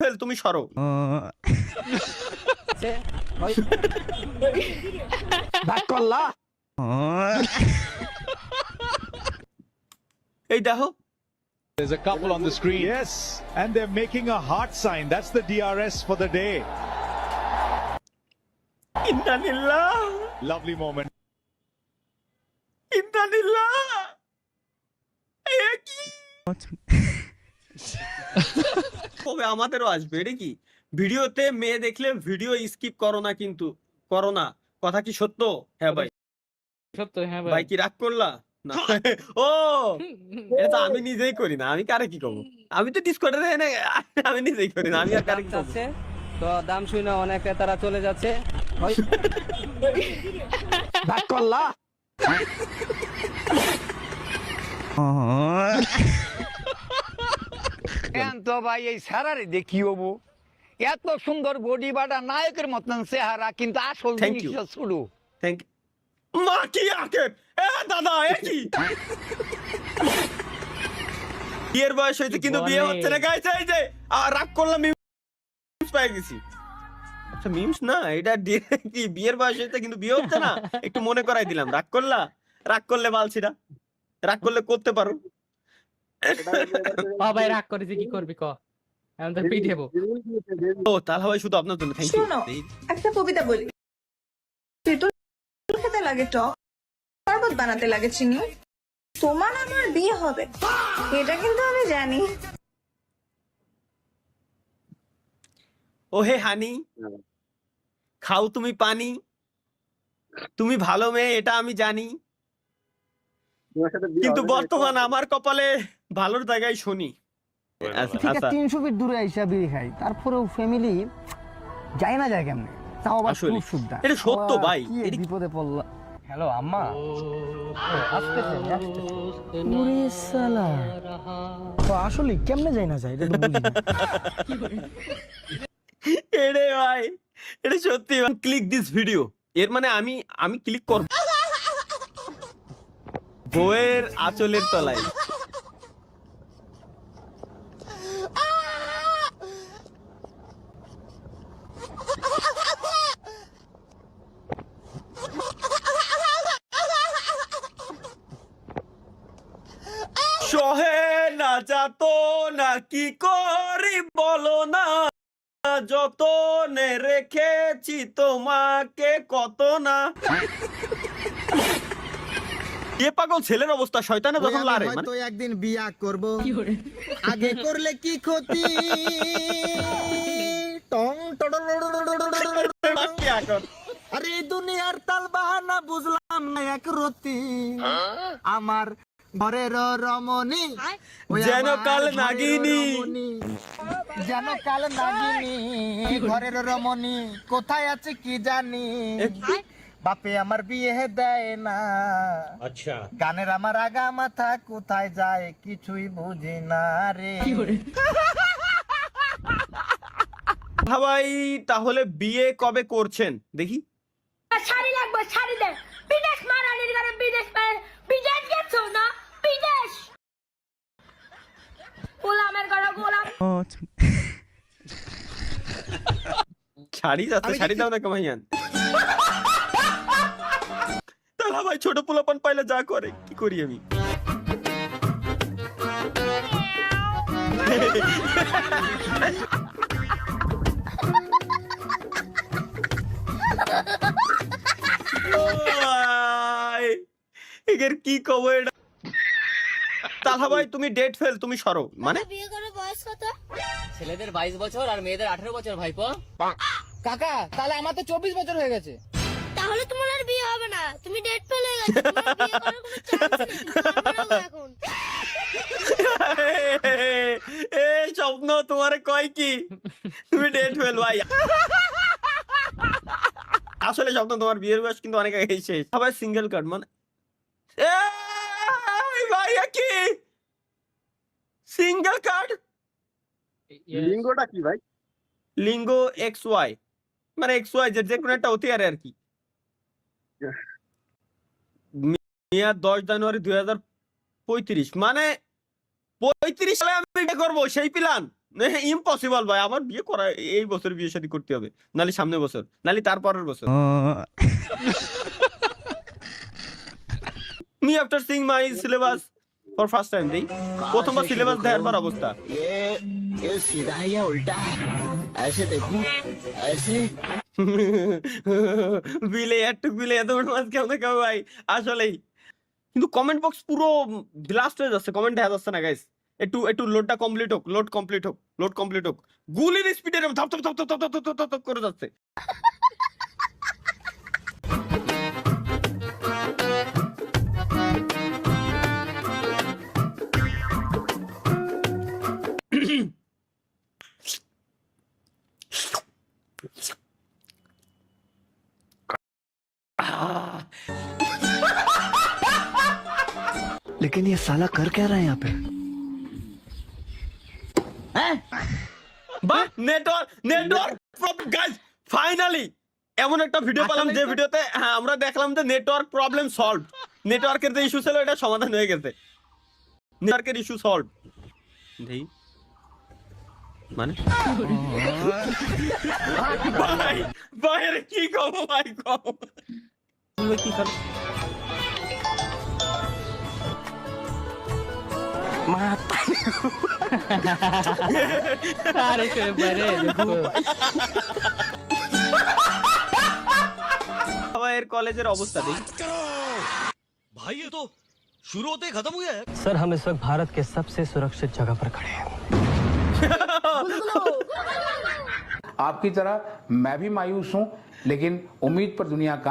Fail তুমি সরো। এই দেখো There's a couple on the screen. Yes, and they're making a heart sign. That's the DRS for the day. ইন্নালিল্লাহ Lovely moment. ইন্নালিল্লাহ এ কি কবে আমাদেরও আসবে এটা কি? ভিডিওতে মেয়ে দেখলে ভিডিও স্কিপ করো না, কিন্তু করো না। কথা কি সত্য? হ্যাঁ ভাই। সত্য, হ্যাঁ ভাই ভাই। কি রাগ করলা না? ও এটা তো আমি নিজেই করি না, আমি কারে কি করবো? আমি তো ডিসকর্ডে আমি নিজেই করি না, আমি আর কারে কি করবো? যাচ্ছে তো দাম শুনে অনেক ক্রেতারা চলে যাচ্ছে। ভাগ করলা তো ভাই এই সারারে দেখি হবো এত সুন্দর বডি বাটা নায়কের মতন চেহারা, কিন্তু আসল Thank you. জিনিস শুরু থ্যাংক মা কি আকে এ দাদা এ কি বিয়ের বয়স হয়েছে কিন্তু বিয়ে হচ্ছে না গাইছে। এই যে রাগ করলাম, মিমস পাই গেছি। আচ্ছা মিমস না, এটা কি বিয়ের বয়স হয়েছে কিন্তু বিয়ে হচ্ছে না, একটু মনে করাই দিলাম। রাগ করলা, রাগ করলে বালছিরা, রাগ করলে করতে পারো। ও ভাই রাগ করেছে, কি করবি ক? এখন তো পিটাবো। ও তাহলে ভাই শুধু আপনার জন্য থ্যাংক ইউ। শোনো, একটা কবিতা বলি। তেঁতুল খেতে লাগে টক, শরবত বানাতে লাগে চিনি, তোমার আমার বিয়ে হবে এটা কিন্তু আমি জানি। ও হে হানি, খাও তুমি পানি, তুমি ভালো মেয়ে এটা আমি জানি, কিন্তু বর্তমান আমার কপালে ভালোর জায়গায় শনি। ঠিক আছে 300 ফিট দূরে আইসা বিয়ে খাই, তারপরেও ফ্যামিলি যায় না যায় কেমনে? তাও আবার আসলে, খুব সুবিধা। এটা সত্য ভাই, কি এটা কি- বিপদে পড়লা। হ্যালো আম্মা, আসতেছে ওরে শালা, তো আসলে কেমনে যায় না যায় এটা তো বুঝি না। এরে ভাই এটা সত্যি। ক্লিক দিস ভিডিও এর মানে আমি ক্লিক করব বইয়ের আঁচলের তলায়। সহে না যাত না কি করি বলো না, যতনে রেখেছি তোমাকে কত না। এ পাগল ছেলের অবস্থা, শয়তানে যখন লারে মানে তো একদিন বিয়া করব, আগে করলে কি ক্ষতি? টং কি এখন? আরে দুনিয়ার তাল বাহানা বুঝলাম না এক রতি, আমার ঘরের রমণী ওই যেন আমার কাল ঘরের নাগিনী। রমণী, যেন কাল নাগিনী ঘরের রমণী কোথায় আছে কি জানি, বাপে আমার বিয়ে দেয় না। আচ্ছা, গানের আমার আগা মাথা কোথায় যায় কিছুই বুঝি না রে। ভাই তাহলে বিয়ে কবে করছেন দেখি? শাড়ি লাগবে, শাড়ি দে। বিদেশ মারানির ঘরে বিদেশ বিদেশ গেছো না? বিদেশ গোলামের ঘরে গোলাম। শাড়ি যাচ্ছে, শাড়ি দাও না কামাইয়ান। তাহলে ভাই ছোট পোলাপান পাইলে যা করে, কি করি আমি? এর কি কব এটা? তাহলে ভাই তুমি ডেট ফেল তুমি সরো মানে? বিয়ে করে বয়স কত? ছেলেদের 22 বছর আর মেয়েদের 18 বছর ভাইপো। কাকা তাহলে আমার তো 24 বছর হয়ে গেছে। তাহলে তোমার আর বিয়ে হবে না, তুমি ডেট ফেলে গেছো। তোমার বিয়ে করার কোনো চান্স নেই, আমরা এখন। এই স্বপ্ন তোমারে কয় কি তুমি ডেট ফেল ভাই। আসলে স্বপ্ন তোমার বিয়ের বয়স কিন্তু অনেক আগে শেষ। সবাই সিঙ্গেল কার্ড মানে এই ভাই কি সিঙ্গেল কার্ড? লিঙ্গটা কি ভাই? লিঙ্গ এক্স ওয়াই মানে এক্স ওয়াই যে কোনো একটা অতি আর কি। মেয়াদ 10 জানুয়ারি 2035 মানে 35 সালে আমি বিয়ে করবো সেই প্ল্যান। ইম্পসিবল ভাই, আমার বিয়ে করা এই বছর বিয়ে শাদী করতে হবে, নালে সামনের বছর, নালে তারপরের বছর। Me after seeing my syllabus for first time দেই, প্রথমবার সিলেবাস দেখার পর অবস্থা। বিলে একটু বিলে এত বড় মাছ কেমন খাবে ভাই আসলেই। কিন্তু কমেন্ট বক্স পুরো ব্লাস্ট হয়ে যাচ্ছে, কমেন্ট দেখা যাচ্ছে না গাইস। একটু লোডটা কমপ্লিট হোক, লোড কমপ্লিট হোক। গুলির স্পিডে ধপ ধপ ধপ ধপ ধপ ধপ ধপ ধপ করে যাচ্ছে। लेकिन ये साला कर क्या रहा है यहाँ पे? বাহ, নেটওয়ার্ক প্রবলেম গাইস, ফাইনালি এমন একটা ভিডিও পেলাম যে ভিডিওতে আমরা দেখলাম যে নেটওয়ার্ক প্রবলেম সলভ, নেটওয়ার্কের যে ইস্যু ছিল এটা সমাধান হয়ে গেছে, নেটওয়ার্কের ইস্যু সলভ। দেই মানে ভাই ভাই আরে কি কব ভাই, কব কি কর আরে বারে এর কলেজের অবস্থা দেই भाई ये तो शुरू होते ही खत्म हो गया है। सर हम इस वक्त भारत के सबसे सुरक्षित जगह पर खड़े हैं। आपकी तरह मैं भी मायूस हूं, लेकिन उम्मीद पर दुनिया का